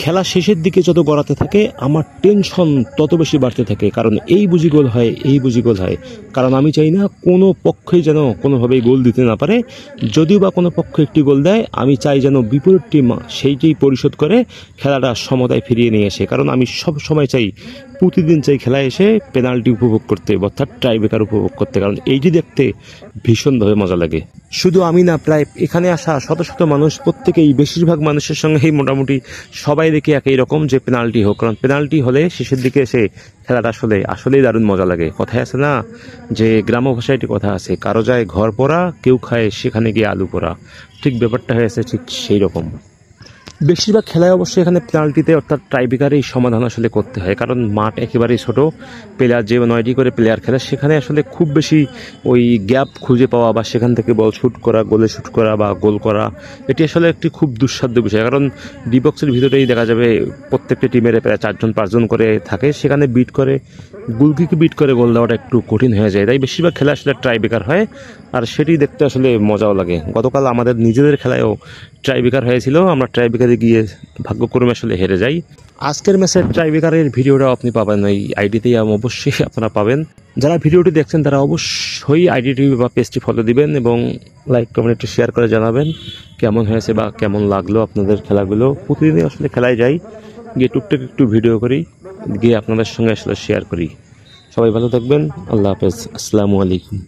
খেলা শেষের দিকে যত গড়াতে থাকে আমার টেনশন তত বেশি বাড়তে থাকে, কারণ এই বুঝি গোল হয়, এই বুঝি গোল হয়। কারণ আমি চাই না কোনো পক্ষই যেন কোনোভাবেই গোল দিতে না পারে। যদিও বা কোনো পক্ষ একটি গোল দেয়, আমি চাই যেন বিপরীত টিম সেইটাই পরিশোধ করে খেলাটা সমতায় ফিরিয়ে নিয়ে আসে। কারণ আমি সব সময় চাই, প্রতিদিন চাই খেলায় এসে পেনাল্টি উপভোগ করতে, অর্থাৎ টাইব্রেকার উপভোগ করতে, কারণ এইটি দেখতে ভীষণভাবে মজা লাগে। শুধু আমি না, প্রায় এখানে আসা শত শত মানুষ, প্রত্যেকেই, বেশিরভাগ মানুষের সঙ্গেই মোটামুটি সবাই দেখি একই রকম, যে পেনাল্টি হোক। কারণ পেনাল্টি হলে শেষের দিকে এসে খেলাটা আসলেই দারুণ মজা লাগে। কথায় আছে না, যে গ্রাম্য ভাষায় একটি কথা আছে, কারো যায় ঘর পোড়া, কেউ খায় সেখানে গিয়ে আলু পোড়া। ঠিক ব্যাপারটা হয়েছে ঠিক সেই রকম। বেশিরভাগ খেলায় অবশ্যই এখানে পেনাল্টিতে, অর্থাৎ টাইব্রেকারেই সমাধান আসলে করতে হয়। কারণ মাঠ একেবারেই ছোট, প্লেয়ার যে 9টি করে প্লেয়ার খেলে, সেখানে আসলে খুব বেশি ওই গ্যাপ খুঁজে পাওয়া বা সেখান থেকে বল শ্যুট করা, গোলে শ্যুট করা বা গোল করা, এটি আসলে একটি খুব দুঃসাধ্য বিষয়। কারণ ডি বক্সের ভিতরেই দেখা যাবে প্রত্যেকটি টিমের প্রায় 4-5জন করে থাকে, সেখানে বিট করে গোলকিকে বিট করে গোল দেওয়াটা একটু কঠিন হয়ে যায়। তাই বেশিরভাগ খেলা আসলে টাইব্রেকার হয়, আর সেটি দেখতে আসলে মজাও লাগে। গতকাল আমাদের নিজেদের খেলায়ও টাইব্রেকার হয়েছিল, আমরা টাইব্রেকারে গিয়ে ভাগ্যক্রমে আসলে হেরে যাই। আজকের ম্যাচের টাইব্রেকারের ভিডিওটা আপনি পাবেন ওই আইডিতেই, অবশ্যই আপনারা পাবেন। যারা ভিডিওটি দেখছেন তারা অবশ্যই আইডিটি বা পেজটি ফলো দিবেন এবং লাইক কমেন্ট একটু শেয়ার করে জানাবেন কেমন হয়েছে বা কেমন লাগলো আপনাদের খেলাগুলো। প্রতিদিনই আসলে খেলায় যাই, গিয়ে টুকটাক একটু ভিডিও করি, গিয়ে আপনাদের সঙ্গে আসলে শেয়ার করি। সবাই ভালো থাকবেন, আল্লাহ হাফেজ, আসসালামু আলাইকুম।